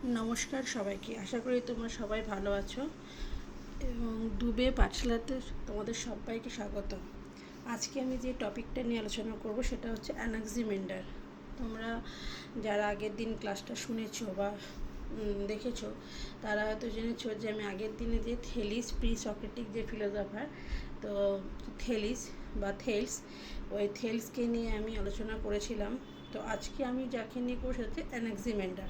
নমস্কার সবাইকে, আশা করি তোমরা সবাই ভালো আছো এবং দুবে পাঠশালাতে তোমাদের সবাইকে স্বাগত। আজকে আমি যে টপিকটা নিয়ে আলোচনা করব সেটা হচ্ছে অ্যানাক্সিমেন্ডার। তোমরা যারা আগের দিন ক্লাসটা শুনেছো বা দেখেছো তারা হয়তো জেনেছো যে আমি আগের দিনে যে থেলিস প্রি সক্রেটিক যে ফিলোসফার, তো থেলিস বা থেলস, ওই থেলসকে নিয়ে আমি আলোচনা করেছিলাম। তো আজকে আমি যাকে নিয়ে করবো সেটা হচ্ছে অ্যানাক্সিমেন্ডার।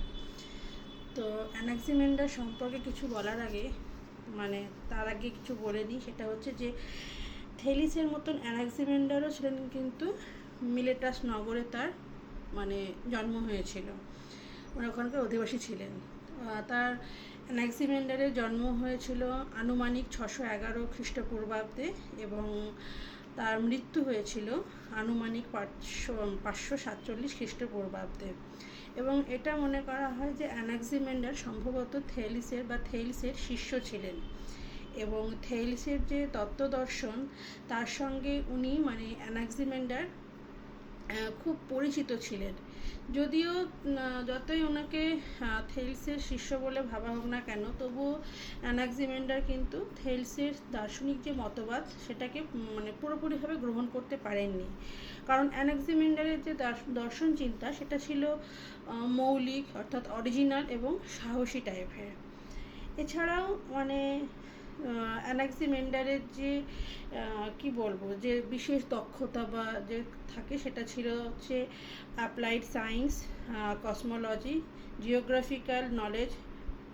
তো অ্যানাক্সিমেন্ডার সম্পর্কে কিছু বলার আগে তার আগে কিছু বলে নিই, সেটা হচ্ছে যে থেলিসের মতন অ্যানাক্সিমেন্ডারও ছিলেন, কিন্তু মিলেটাস নগরে তার জন্ম হয়েছিল, ওখানকার অধিবাসী ছিলেন। তার অ্যানাক্সিমেন্ডারের জন্ম হয়েছিল আনুমানিক 611 খ্রিস্টপূর্বাব্দে এবং তার মৃত্যু হয়েছিল আনুমানিক 547 খ্রিস্টপূর্বাব্দে। এবং এটা মনে করা হয় যে অ্যানাক্সিমেন্ডার সম্ভবত থেলসের শিষ্য ছিলেন এবং থেলসের যে তত্ত্বদর্শন তার সঙ্গে উনি অ্যানাক্সিমেন্ডার খুব পরিচিত ছিলেন। যদিও যতই ওনাকে থেলসের শিষ্য বলে ভাবা হোক না কেন, তবুও অ্যানাক্সিমেন্ডার কিন্তু থেলসের দার্শনিক যে মতবাদ সেটাকে পুরোপুরিভাবে গ্রহণ করতে পারেননি। কারণ অ্যানাক্সিমেন্ডারের যে দর্শন চিন্তা সেটা ছিল মৌলিক, অর্থাৎ অরিজিনাল এবং সাহসী টাইপের। এছাড়াও অ্যানাক্সিমেন্ডারের যে কি বলবো, যে বিশেষ দক্ষতা বা যে থাকে সেটা ছিল হচ্ছে applied science, cosmology, geographical knowledge,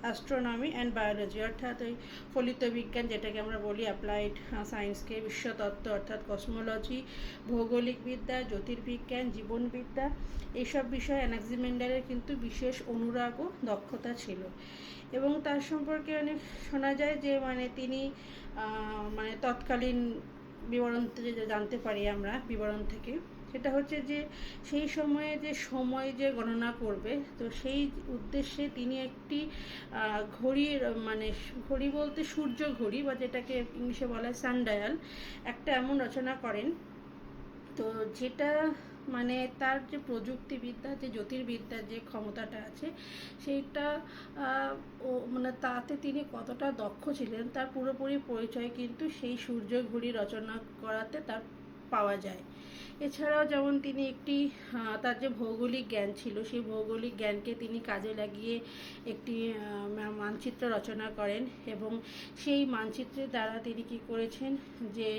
astronomy and biology, অর্থাৎ ওই ফলিত বিজ্ঞান যেটাকে আমরা বলি অ্যাপ্লাইড সায়েন্সকে, বিশ্বতত্ত্ব অর্থাৎ কসমোলজি, ভৌগোলিক বিদ্যা, জ্যোতির্বিজ্ঞান, জীবনবিদ্যা, এইসব বিষয়ে অ্যানাক্সিমেন্ডারের কিন্তু বিশেষ অনুরাগ ও দক্ষতা ছিল। এবং তার সম্পর্কে অনেক শোনা যায় যে তিনি তৎকালীন বিবরণ থেকে যে জানতে পারি আমরা বিবরণ থেকে, সেটা হচ্ছে যে সেই সময়ে যে সময় যে গণনা করবে, তো সেই উদ্দেশ্যে তিনি একটি ঘড়ির ঘড়ি বলতে সূর্য ঘড়ি বা যেটাকে ইংলিশে বলা হয় সানডায়াল, একটা এমন রচনা করেন। তো যেটা তার যে প্রযুক্তিবিদ্যা, যে জ্যোতির্বিদ্যার যে ক্ষমতাটা আছে সেইটা ও তাতে তিনি কতটা দক্ষ ছিলেন তার পুরোপুরি পরিচয় কিন্তু সেই সূর্য ঘড়ি রচনা করাতে তার পাওয়া যায়। এছাড়াও যেমন তিনি একটি তার যে ভৌগোলিক জ্ঞান ছিল সেই ভৌগোলিক জ্ঞানকে তিনি কাজে লাগিয়ে একটি মানচিত্র রচনা করেন এবং সেই মানচিত্রের দ্বারা তিনি কী করেছেন যে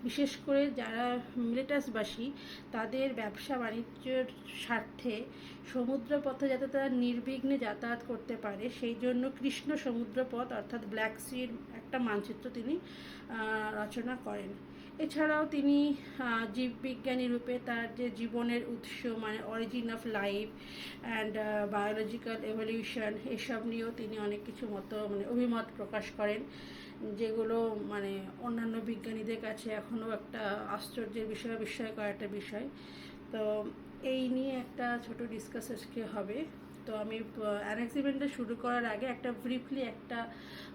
বিশেষ করে যারা মিলেটাসবাসী তাদের ব্যবসা বাণিজ্যের স্বার্থে সমুদ্রপথে যাতে তারা নির্বিঘ্নে যাতায়াত করতে পারে সেই জন্য কৃষ্ণ সমুদ্রপথ অর্থাৎ ব্ল্যাক সির একটা মানচিত্র তিনি রচনা করেন। এছাড়াও তিনি জীববিজ্ঞানী রূপে তার যে জীবনের উৎস origin of life and biological evolution এসব নিয়েও তিনি অনেক কিছু অভিমত প্রকাশ করেন, যেগুলো অন্যান্য বিজ্ঞানীদের কাছে এখনও একটা আশ্চর্যের বিস্ময়কর একটা বিষয়। তো এই নিয়ে একটা ছোট ডিসকাস আজকে হবে। তো আমি অ্যানাক্সিমেন্ডার শুরু করার আগে একটা ব্রিফলি একটা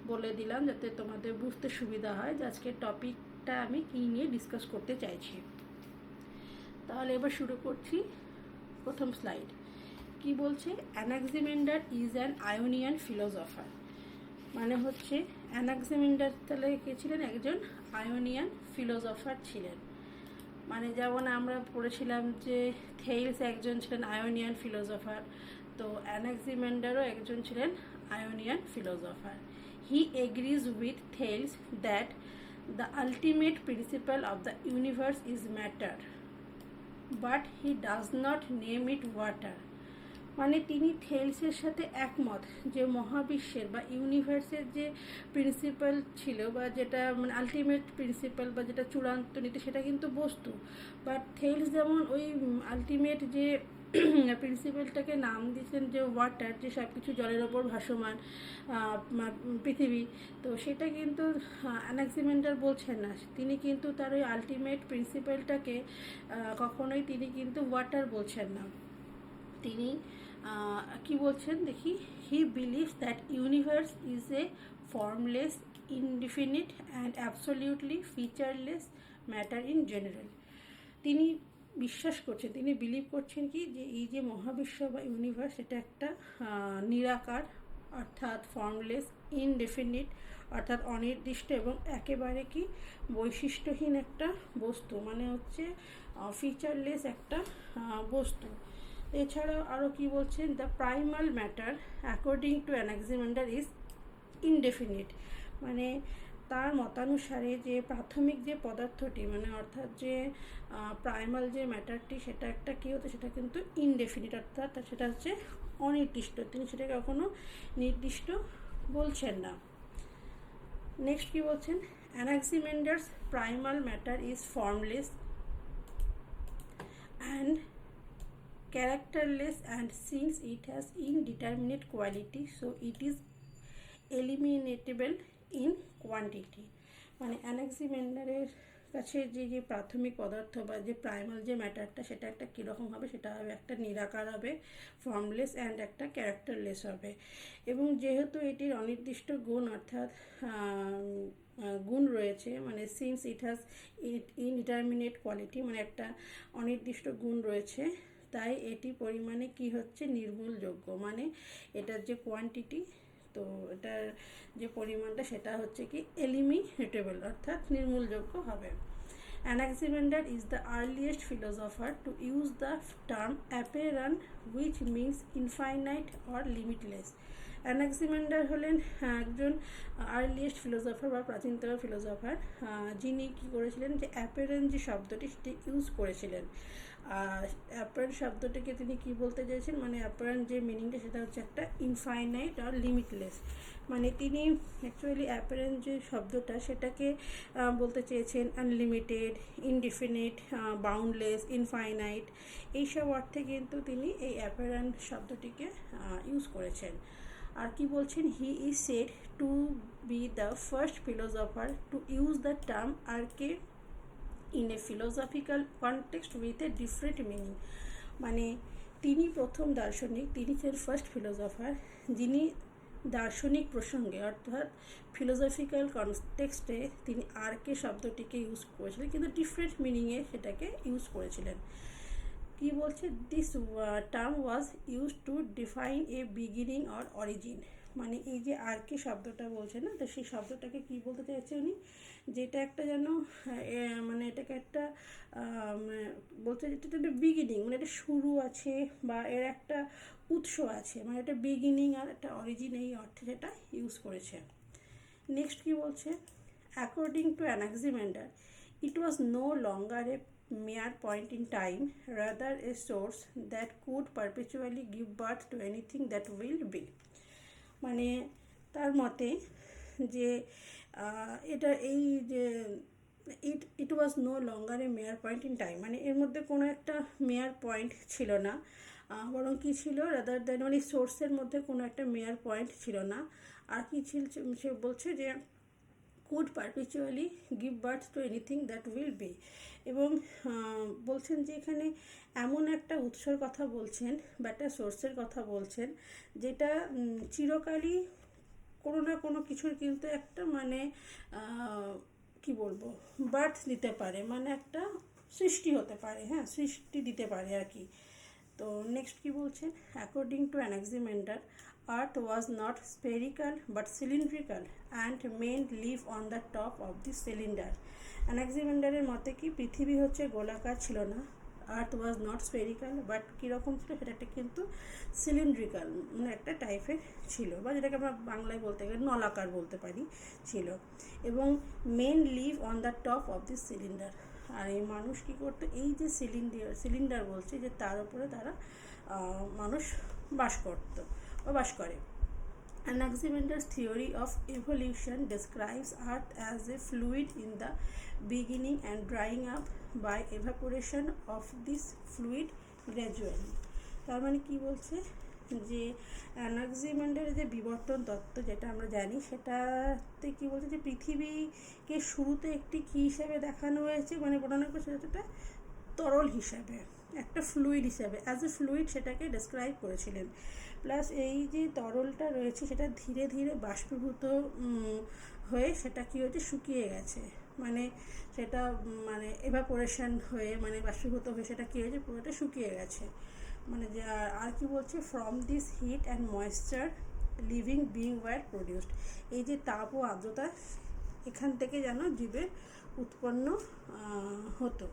বলে দিলাম যাতে তোমাদের বুঝতে সুবিধা হয় যে আজকের টপিকটা আমি কী নিয়ে ডিসকাস করতে চাইছি। তাহলে এবার শুরু করছি। প্রথম স্লাইড কি বলছে, Anaximander is an Ionian philosopher. হচ্ছে অ্যানাক্সিমেন্ডার তাহলে কে ছিলেন? একজন আয়োনিয়ান ফিলোসফার ছিলেন। যেমন আমরা পড়েছিলাম যে থেলস একজন ছিলেন আয়োনিয়ান ফিলোসফার, তো অ্যানাক্সিমেন্ডারও একজন ছিলেন Ionian philosopher. He agrees with Thales that the ultimate principal of the universe is matter, but he does not name it water. তিনি থেলসের সাথে একমত যে মহাবিশ্বের বা ইউনিভার্সের যে প্রিন্সিপাল ছিল বা যেটা আলটিমেট প্রিন্সিপাল বা যেটা চূড়ান্ত নীতি সেটা কিন্তু বস্তু, বাট থেলস যেমন ওই আলটিমেট যে প্রিন্সিপালটাকে নাম দিয়েছেন যে ওয়াটার, যে সব কিছু জলের ওপর ভাসমান পৃথিবী, তো সেটা কিন্তু অ্যানাক্সিমেন্ডার বলছেন না। তিনি কিন্তু তার ওই আলটিমেট প্রিন্সিপালটাকে কখনোই তিনি কিন্তু ওয়াটার বলছেন না। তিনি কি বলছেন দেখি, he believes that universe is a formless, indefinite and absolutely featureless matter in general. তিনি বিশ্বাস করছেন, তিনি বিলিভ করছেন কি যে এই যে মহাবিশ্ব বা ইউনিভার্স এটা একটা নিরাকার অর্থাৎ ফর্মলেস, ইনডেফিনিট অর্থাৎ অনির্দিষ্ট এবং একেবারে কি বৈশিষ্ট্যহীন একটা বস্তু, মানে হচ্ছে ফিচারলেস একটা বস্তু। এছাড়াও আরও কি বলছেন, the primal matter according to Anaximander is indefinite, মানে তার মতানুসারে যে প্রাথমিক যে পদার্থটি, মানে অর্থাৎ যে প্রাইমাল যে ম্যাটারটি, সেটা একটা কী হতো, সেটা কিন্তু ইনডেফিনিট, অর্থাৎ সেটা হচ্ছে অনির্দিষ্ট, তিনি সেটাকে কখনো নির্দিষ্ট বলছেন না। নেক্সট কি বলছেন, Anaximander's primal matter is formless and characterless, and since it has indeterminate quality so it is eliminatable in quantity, মানে অ্যানাক্সিমেন্ডারের কাছে যে প্রাথমিক পদার্থ বা যে প্রাইমাল যে ম্যাটারটা, সেটা একটা কীরকম হবে, সেটা হবে একটা নিরাকার হবে, ফর্মলেস, অ্যান্ড একটা ক্যারেক্টারলেস হবে। এবং যেহেতু এটির অনির্দিষ্ট গুণ অর্থাৎ গুণ রয়েছে, মানে since it has indeterminate quality, মানে একটা অনির্দিষ্ট গুণ রয়েছে, তাই এটি পরিমাণে কি হচ্ছে, নির্মূলযোগ্য, মানে এটার যে কোয়ান্টিটি, তো এটার যে পরিমাণটা সেটা হচ্ছে কি এলিমিনেটেবল, অর্থাৎ নির্মূলযোগ্য হবে। Anaximander is the earliest philosopher to use the term apeiron, which means infinite or limitless. Anaximander হলেন একজন আর্লিয়েস্ট ফিলোসফার বা প্রাচীনতম ফিলোসফার, যিনি কী করেছিলেন, যে অ্যাপেরেন যে শব্দটি সেটি ইউজ করেছিলেন। আর অ্যাপারেন্ট শব্দটিকে তিনি কি বলতে চাইছেন, মানে অ্যাপারেন্ট যে মিনিংটা সেটা হচ্ছে একটা ইনফাইনাইট আর লিমিটলেস, মানে তিনি অ্যাকচুয়ালি অ্যাপারেন্ট যে শব্দটা সেটাকে বলতে চেয়েছেন আনলিমিটেড, ইনডিফিনিট, বাউন্ডলেস, ইনফাইনাইট, এইসব অর্থে কিন্তু তিনি এই অ্যাপারেন্ট শব্দটিকে ইউজ করেছেন। আর কি বলছেন, he is said to be the first philosopher to use the term arche in a philosophical context with a different meaning, মানে তিনি প্রথম দার্শনিক, তিনি ছিলেন ফার্স্ট ফিলোসফার যিনি দার্শনিক প্রসঙ্গে অর্থাৎ ফিলোসফিক্যাল কনটেক্সটে তিনি আর্কে শব্দটিকে ইউজ করেছিলেন, কিন্তু ডিফারেন্ট মিনিংয়ে সেটাকে ইউজ করেছিলেন। কি বলছে, this term was use to define a beginning or origin, মানে এই যে আর্কে শব্দটা বলছে না, তো সেই শব্দটাকে কি বলতে চাইছে উনি, যেটা একটা যেন মানে এটাকে একটা বলতে যেটা একটা বিগিনিং, মানে একটা শুরু আছে বা এর একটা উৎস আছে, মানে একটা বিগিনিং আর একটা অরিজিন, এই অর্থে সেটা ইউজ করেছে। নেক্সট কি বলছে, according to Anaximander it was no longer a mere point in time, rather a source that could perpetually give birth to anything that will be, মানে তার মতে যে এটা এই যে it was no longer a mere point in time, মানে এর মধ্যে কোনো একটা মেয়ার পয়েন্ট ছিল না, বরং কী ছিল, রাদার দ্যান, মানে সোর্সের মধ্যে কোনো একটা মেয়ার পয়েন্ট ছিল না, আর কি ছিল, সে বলছে যে could perpetually give birth to anything that will be, এবং বলছেন যে এখানে এমন একটা উৎসের কথা বলছেন বা একটা সোর্সের কথা বলছেন যেটা চিরকালই কোনো না কোনো কিছুর কিন্তু একটা মানে কি বলবো বার্থ দিতে পারে, মানে একটা সৃষ্টি হতে পারে, হ্যাঁ সৃষ্টি দিতে পারে আর কি। তো নেক্সট কি বলছেন, according to Anaximander Earth was not spherical but cylindrical and men live on the top of the cylinder. অ্যানাক্সিমেন্ডারের মতে কি পৃথিবী হচ্ছে গোলাকার ছিল না, আর্থ ওয়াজ নট স্পেরিক্যাল বাট কীরকম ছিল, সেটা একটা কিন্তু সিলিন্ড্রিক্যাল, মানে একটা টাইপের ছিল, বা যেটাকে আমরা বাংলায় বলতে গেলে নলাকার বলতে পারি ছিল, এবং men live on the top of this cylinder, আর এই মানুষ কী করতো, এই যে সিলিন্ডার বলছে যে তার উপরে তারা মানুষ বাস করতো বা বাস করে। Anaximander's theory of evolution describes Earth as a fluid in the beginning and drying up by evaporation of this fluid gradually. তার মানে কি বলছে যে অ্যানাক্সিমেন্ডারের যে বিবর্তন তত্ত্ব যেটা আমরা জানি, সেটাতে কি বলছে যে পৃথিবীকে শুরুতে একটি কী হিসাবে দেখানো হয়েছে, মানে বর্ণনা করেছে সেটা তরল হিসাবে, একটা ফ্লুইড হিসাবে, অ্যাজ এ ফ্লুইড সেটাকে ডেসক্রাইব করেছিলেন। প্লাস এই যে তরলটা রয়েছে সেটা ধীরে ধীরে বাষ্পীভূত হয়ে সেটা কী হয়েছে, শুকিয়ে গেছে, মানে সেটা মানে এভাপোরেশন হয়ে মানে বাষ্পীভূত হয়ে সেটা কী হয়েছে, পুরোটা শুকিয়ে গেছে, মানে যে আর কি বলছে, from this heat and moisture living being were produced. এই যে তাপ ও আর্দ্রতা এখান থেকে যেন জীবের উৎপন্ন হতো,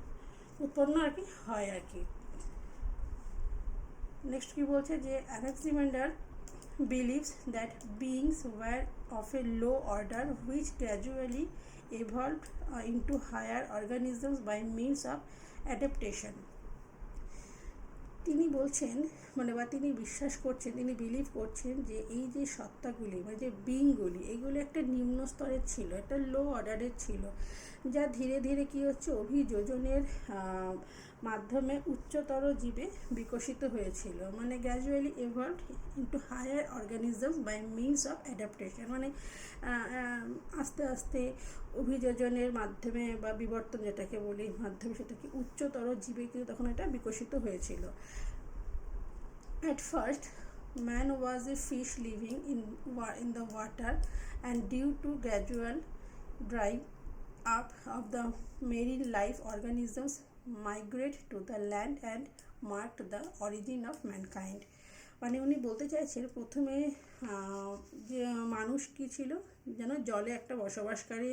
উৎপন্ন আর কি হয় আর কি। নেক্সট কি বলছে যে Anaximander believes that beings were of a low order which gradually evolved into higher organisms by means of adaptation. তিনি বলছেন মানে বা তিনি বিশ্বাস করছেন, তিনি বিলিভ করছেন যে এই যে সত্তাগুলি মানে যে বিংগুলি এগুলো একটা নিম্ন স্তরের ছিল, একটা লো অর্ডারের ছিল, যা ধীরে ধীরে কী হচ্ছে অভিযোজনের মাধ্যমে উচ্চতর জীবে বিকশিত হয়েছিল। মানে gradually evolved into higher organism by means of adaptation, মানে আস্তে আস্তে অভিযোজনের মাধ্যমে বা বিবর্তন যেটাকে বলি মাধ্যমে সেটাকে উচ্চতর জীবে কিন্তু তখন এটা বিকশিত হয়েছিল। At first, man was a fish living in the water, and due to gradual drying up of the marine life, organisms migrate to the land and marked the origin of mankind. মানে উনি বলতে চাইছেন প্রথমে যে মানুষ কি ছিল যেন জলে একটা বসবাসকারী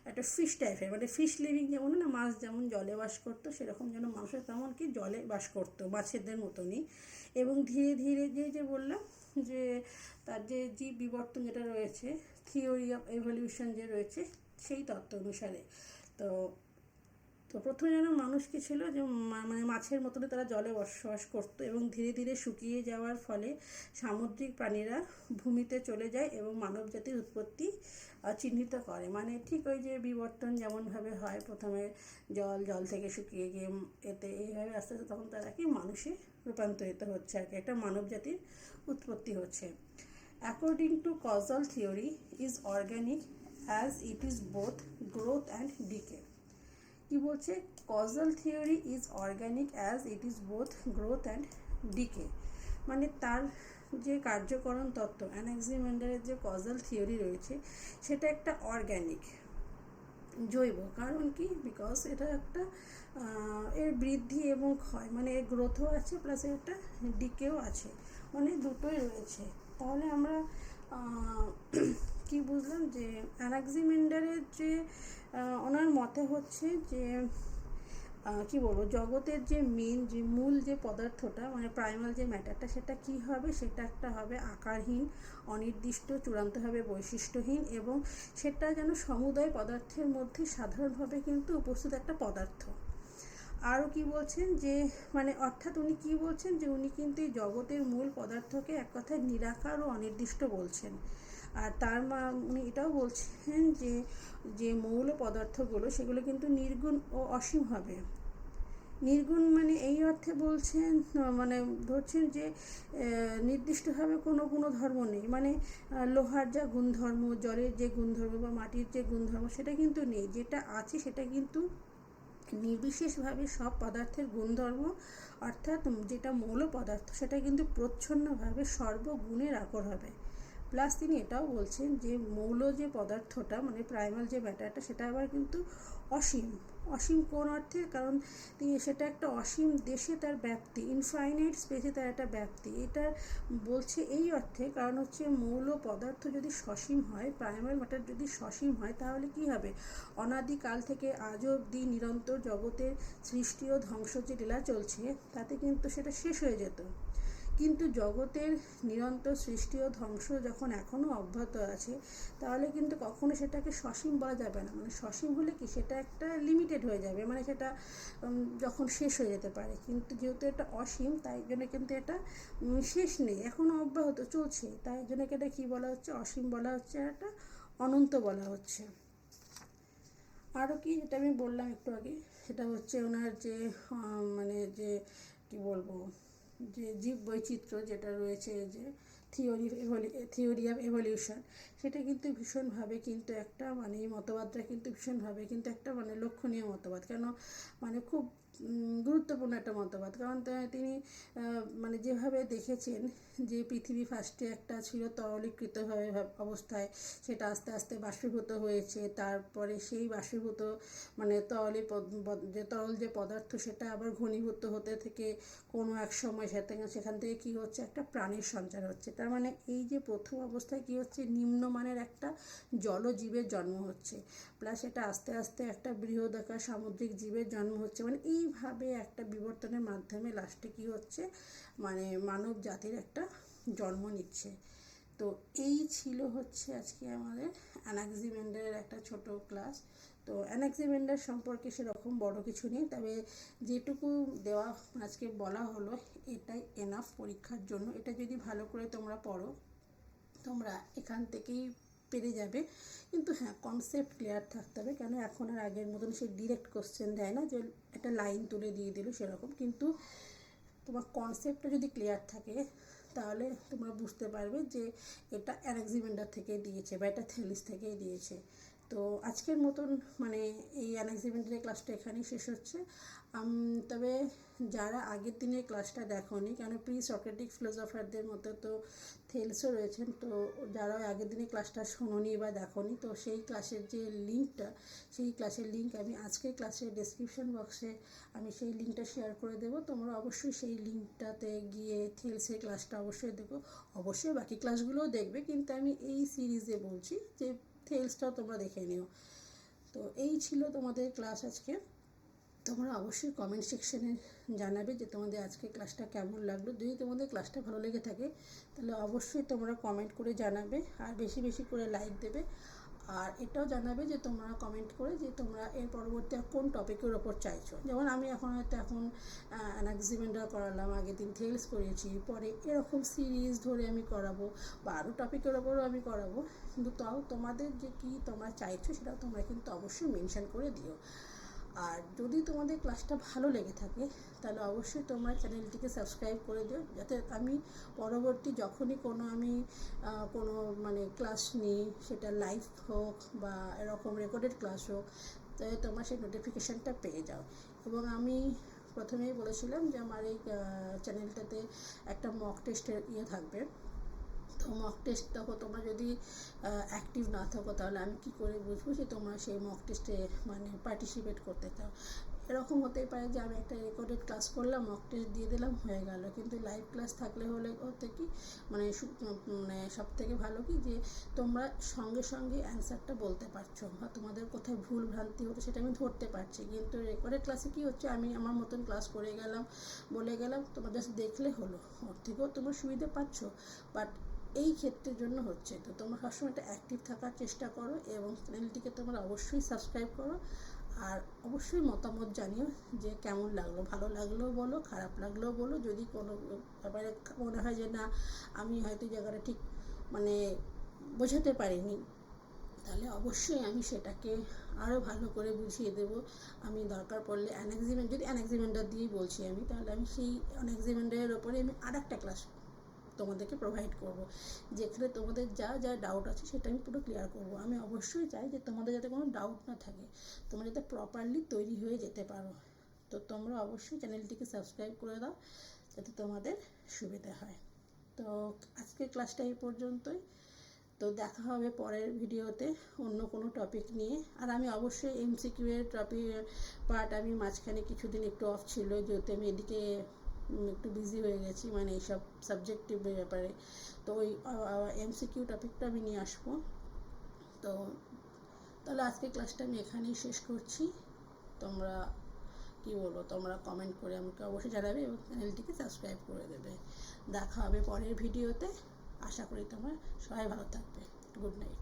একটা ফিশ টাইপের, মানে ফিশ লিভিং যেমন না মাছ যেমন জলে বাস করতো সেরকম যেন মানুষের তেমন কি জলে বাস করতো মাছেদের মতনই। এবং ধীরে ধীরে যে বললাম যে তার যে জীব বিবর্তন যেটা রয়েছে থিওরি অফ এভলিউশন যে রয়েছে সেই তত্ত্ব অনুসারে, তো প্রথমে যেন মানুষ কি ছিল যে মানে মাছের মতনই তারা জলে বসবাস করতো এবং ধীরে ধীরে শুকিয়ে যাওয়ার ফলে সামুদ্রিক প্রাণীরা ভূমিতে চলে যায় এবং মানব জাতির উৎপত্তি চিহ্নিত করে। মানে ঠিক ওই যে বিবর্তন যেমনভাবে হয় প্রথমে জল থেকে শুকিয়ে গিয়ে এতে এইভাবে আস্তে আস্তে তখন তারা কি মানুষে রূপান্তরিত হচ্ছে আর কি, একটা মানব জাতির উৎপত্তি হচ্ছে। According to causal theory is organic as it is both growth and decay. কি বলছে causal theory is organic as it is both growth and decay, মানে তার যে কার্যকরণ তত্ত্ব অ্যানাক্সিমেন্ডারের যে কজাল থিওরি রয়েছে সেটা একটা অর্গ্যানিক জৈব, কারণ কি বিকজ এটা একটা এর বৃদ্ধি এবং ক্ষয় মানে এর গ্রোথও আছে প্লাস একটা ডিকেও আছে, মানে দুটোই রয়েছে। তাহলে আমরা কি বুঝলাম যে অ্যানাক্সিমেন্ডারের যে ওনার মতে হচ্ছে যে কি বলবো জগতের যে মেন যে মূল যে পদার্থটা মানে প্রাইমাল যে ম্যাটারটা সেটা কি হবে, সেটা একটা হবে আকারহীন, অনির্দিষ্ট, চূড়ান্তভাবে বৈশিষ্ট্যহীন এবং সেটা যেন সমুদয় পদার্থের মধ্যে সাধারণভাবে কিন্তু উপস্থিত একটা পদার্থ। আরও কি বলছেন যে মানে অর্থাৎ উনি কি বলছেন যে উনি কিন্তু এই জগতের মূল পদার্থকে এক কথায় নিরাকার ও অনির্দিষ্ট বলছেন। আর তার উনি এটাও বলছেন যে যে মৌল পদার্থগুলো সেগুলো কিন্তু নির্গুণ ও অসীম হবে। নির্গুণ মানে এই অর্থে বলছেন মানে ধরছেন যে নির্দিষ্টভাবে কোনো ধর্ম নেই, মানে লোহার যা গুণধর্ম, জলের যে গুণধর্ম বা মাটির যে গুণধর্ম সেটা কিন্তু নেই, যেটা আছে সেটা কিন্তু নির্বিশেষভাবে সব পদার্থের গুণধর্ম অর্থাৎ যেটা মৌল পদার্থ সেটা কিন্তু প্রচ্ছন্নভাবে সর্বগুণের আকর হবে। প্লাস তিনি এটাও বলছেন যে মৌল যে পদার্থটা মানে প্রাইমাল যে ম্যাটারটা সেটা আবার কিন্তু অসীম। অসীম কোন অর্থে, কারণ সেটা একটা অসীম দেশে তার ব্যাপ্তি, ইনফাইনাইট স্পেসে তার একটা ব্যাপ্তি, এটা বলছে এই অর্থে কারণ হচ্ছে মৌল পদার্থ যদি সসীম হয়, প্রাইমাল ম্যাটার যদি সসীম হয় তাহলে কি হবে অনাদিকাল থেকে আজ অবধি নিরন্তর জগতের সৃষ্টি ও ধ্বংস যে লীলা চলছে তাতে কিন্তু সেটা শেষ হয়ে যেত। কিন্তু জগতের নিরন্তর সৃষ্টি ও ধ্বংস যখন এখনও অব্যাহত আছে তাহলে কিন্তু কখনো সেটাকে সসীম বলা যাবে না, মানে সসীম হলে কি সেটা একটা লিমিটেড হয়ে যাবে, মানে সেটা যখন শেষ হয়ে যেতে পারে, কিন্তু যেহেতু এটা অসীম তাই জন্য কিন্তু এটা শেষ নেই, এখনও অব্যাহত চলছে, তাই জন্য এটা কী বলা হচ্ছে অসীম বলা হচ্ছে আর একটা অনন্ত বলা হচ্ছে। আরও কি যেটা আমি বললাম একটু আগে সেটা হচ্ছে ওনার যে মানে যে কি বলবো যে জীব বৈচিত্র্য যেটা রয়েছে যে থিওরি অফ এভলিউশন সেটা কিন্তু ভীষণভাবে কিন্তু একটা মানে এই মতবাদটা কিন্তু ভীষণভাবে কিন্তু একটা মানে লক্ষণীয় মতবাদ, কেন মানে খুব গুরুত্বপূর্ণ একটা মতবাদ। কারণ তিনি মানে যেভাবে দেখেছেন যে পৃথিবী ফার্স্টে একটা ছিল তরলীকৃত অবস্থায়, সেটা আস্তে আস্তে বাষ্পীভূত হয়েছে, তারপরে সেই বাষ্পীভূত মানে যে তরল যে পদার্থ সেটা আবার ঘনীভূত হতে থেকে কোনো এক সময় সেখান থেকে কী হচ্ছে, একটা প্রাণের সঞ্চার হচ্ছে। তার মানে এই যে প্রথম অবস্থায় কী হচ্ছে, নিম্নমানের একটা জলজীবের জন্ম হচ্ছে, প্লাস এটা আস্তে আস্তে একটা বৃহদাকার সামুদ্রিক জীবের জন্ম হচ্ছে। মানে এইভাবে একটা বিবর্তনের মাধ্যমে লাস্টে কী হচ্ছে, মানে মানব জাতির একটা জন্ম নিচ্ছে। তো এই ছিল হচ্ছে আজকে আমাদের অ্যানাক্সিমেন্ডারের একটা ছোট ক্লাস। তো অ্যানাক্সিমেন্ডার সম্পর্কে সেরকম বড় কিছু নেই, তবে যেটুকু দেওয়া আজকে বলা হলো এটাই এনাফ পরীক্ষার জন্য। এটা যদি ভালো করে তোমরা পড়ো, তোমরা এখান থেকেই পেরে যাবে। কিন্তু হ্যাঁ, কনসেপ্ট ক্লিয়ার থাকতে হবে, কেন এখন আর আগের মতন সে ডিরেক্ট কোশ্চেন দেয় না যে একটা লাইন তুলে দিয়ে দিল সেরকম। কিন্তু তোমার কনসেপ্টটা যদি ক্লিয়ার থাকে তাহলে তোমরা বুঝতে পারবে যে এটা অ্যানাক্সিমেন্ডার থেকে দিয়েছে বা এটা থেলিস থেকেই দিয়েছে। তো আজকের মতন মানে এই অ্যানাক্সিমেন্ডারের ক্লাসটা এখানেই শেষ হচ্ছে। তবে যারা আগের দিনের ক্লাসটা দেখোনি, কেন প্রি সক্রেটিক ফিলোসফারদের মতো তো থেলসও রয়েছেন, তো যারা আগের দিনের ক্লাসটা শোনোনি বা দেখোনি, তো সেই ক্লাসের যে লিঙ্কটা, সেই ক্লাসের লিঙ্ক আমি আজকের ক্লাসের ডেসক্রিপশন বক্সে আমি সেই লিঙ্কটা শেয়ার করে দেবো। তোমরা অবশ্যই সেই লিঙ্কটাতে গিয়ে থেলসের ক্লাসটা অবশ্যই দেখো। অবশ্যই বাকি ক্লাসগুলোও দেখবে, কিন্তু আমি এই সিরিজে বলছি যে থেলসটাও তোমরা দেখে নিও। তো এই ছিল তোমাদের ক্লাস আজকে। তোমরা অবশ্যই কমেন্ট সেকশনে জানাবে যে তোমাদের আজকে ক্লাসটা কেমন লাগলো। যদি তোমাদের ক্লাসটা ভালো লেগে থাকে তাহলে অবশ্যই তোমরা কমেন্ট করে জানাবে, আর বেশি বেশি করে লাইক দেবে। আর এটাও জানাবে যে তোমরা কমেন্ট করে যে তোমরা এর পরবর্তী কোন টপিকের ওপর চাইছো। যেমন আমি এখন অ্যানাক্সিমেন্ডার করালাম, আগের দিন থেলস করেছি, পরে এরকম সিরিজ ধরে আমি করাবো বা আরও টপিকের ওপরও আমি করাবো। কিন্তু তাও তোমাদের যে কী তোমরা চাইছো সেটাও তোমরা কিন্তু অবশ্যই মেনশন করে দিও। আর যদি তোমাদের ক্লাসটা ভালো লেগে থাকে তাহলে অবশ্যই তোমরা চ্যানেলটিকে সাবস্ক্রাইব করে দিও, যাতে আমি পরবর্তী যখনই আমি কোনো মানে ক্লাস নিই, সেটা লাইভ হোক বা এরকম রেকর্ডেড ক্লাস হোক, তাই তোমরা সেই নোটিফিকেশানটা পেয়ে যাও। এবং আমি প্রথমেই বলেছিলাম যে আমার এই চ্যানেলটাতে একটা মক টেস্টের থাকবে। তো মক টেস্ট দেখো, তোমরা যদি অ্যাক্টিভ না থাকো তাহলে আমি কি করে বুঝবো যে তোমরা সেই মক টেস্টে মানে পার্টিসিপেট করতে চাও। এরকম হতেই পারে যে আমি একটা রেকর্ডেড ক্লাস করলাম, মক টেস্ট দিয়ে দিলাম, হয়ে গেল। কিন্তু লাইভ ক্লাস থাকলে হতে কি মানে সব থেকে ভালো কি যে তোমরা সঙ্গে সঙ্গে অ্যান্সারটা বলতে পারছো, বা তোমাদের কোথায় ভুল ভ্রান্তি হতো সেটা আমি ধরতে পারছি। কিন্তু রেকর্ডেড ক্লাসে কি হচ্ছে, আমি আমার মতন ক্লাস করে গেলাম, বলে গেলাম, তোমরা জাস্ট দেখলে হলো, ওর থেকেও তোমরা সুবিধা পাচ্ছ। বাট এই ক্ষেত্রের জন্য হচ্ছে, তো তোমরা সবসময় একটা অ্যাক্টিভ থাকার চেষ্টা করো এবং চ্যানেলটিকে তোমরা অবশ্যই সাবস্ক্রাইব করো। আর অবশ্যই মতামত জানিও যে কেমন লাগলো, ভালো লাগলেও বলো, খারাপ লাগলেও বলো। যদি কোনো ব্যাপারে মনে হয় যে না আমি হয়তো জায়গাটা ঠিক মানে বোঝাতে পারিনি, তাহলে অবশ্যই আমি সেটাকে আরও ভালো করে বুঝিয়ে দেবো। আমি দরকার পড়লে যদি অ্যানাক্সিমেন্ডার দিয়েই বলছি আমি, তাহলে আমি সেই অ্যানাক্সিমেন্ডারের ওপরে আমি আরেকটা ক্লাস তোমাদেরকে প্রোভাইড করব, যেখানে তোমাদের যা যা ডাউট আছে সেটা আমি পুরো ক্লিয়ার করব। আমি অবশ্যই চাই যে তোমাদের যাতে কোনো ডাউট না থাকে, তোমরা যাতে প্রপারলি তৈরি হয়ে যেতে পারো। তো তোমরা অবশ্যই চ্যানেলটিকে সাবস্ক্রাইব করে দাও যাতে তোমাদের সুবিধা হয়। তো আজকের ক্লাসটা এই পর্যন্তই। তো দেখা হবে পরের ভিডিওতে অন্য কোনো টপিক নিয়ে। আর আমি অবশ্যই এমসিকিউ এর পার্ট আমি মাঝখানে কিছুদিন একটু অফ ছিল, যেহেতু আমি এদিকে একটু বিজি হয়ে গেছি মানে এইসব সাবজেক্টিভের ব্যাপারে। তো ওই এমসিকিউ টপিকটা আমি নিয়ে আসবো। তো তাহলে আজকে ক্লাসটা আমি এখানেই শেষ করছি। তোমরা কী বলবো, তোমরা কমেন্ট করে আমাকে অবশ্যই জানাবে এবং চ্যানেলটিকে সাবস্ক্রাইব করে দেবে। দেখা হবে পরের ভিডিওতে। আশা করি তোমরা সবাই ভালো থাকবে। Good night.